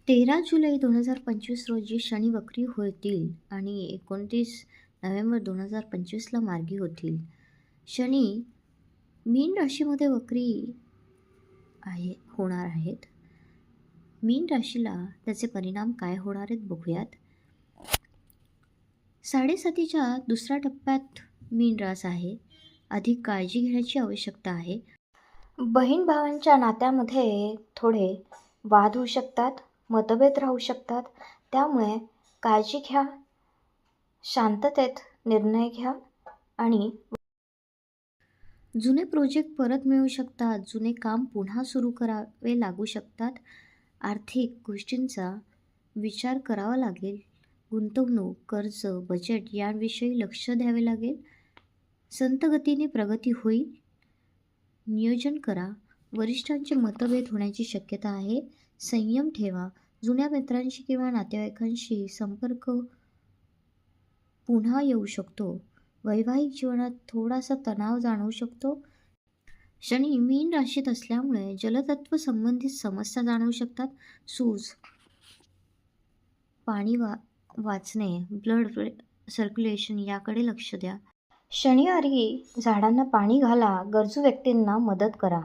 13 जुलै 2025 रोजी शनी वक्री होतील आणि 29 नोव्हेंबर 2025ला मार्गी होतील. शनी मीन राशीमध्ये वक्री होणार आहेत. मीन राशीला त्याचे परिणाम काय होणार आहेत बघूयात. 7.5च्या दुसऱ्या टप्प्यात मीन रास आहे. अधिक काळजी घेण्याची आवश्यकता आहे. बहीण भावांच्या नात्यामध्ये थोडे वाद होऊ शकतात, मतभेद राहू शकतात. त्यामुळे काळजी घ्या, शांततेत निर्णय घ्या आणि जुने प्रोजेक्ट परत मिळू शकतात. जुने काम पुन्हा सुरू करावे लागू शकतात. आर्थिक गोष्टींचा विचार करावा लागेल. गुंतवणूक, कर्ज, बजेट याविषयी लक्ष द्यावे लागेल. संथ गतीने प्रगती होईल. नियोजन करा. वरिष्ठांचे मतभेद होण्याची शक्यता आहे. संयम ठेवा. जुन्या मित्रांशी किंवा नातेवाईकांशी संपर्क पुन्हा येऊ शकतो. वैवाहिक जीवनात थोडासा तणाव जाणवू शकतो. शनी मीन राशीत असल्यामुळे जलतत्व संबंधित समस्या जाणवू शकतात. सूज, पाणी वाचणे, ब्लड सर्क्युलेशन याकडे लक्ष द्या. शनिवारी झाडांना पाणी घाला. गरजू व्यक्तींना मदत करा.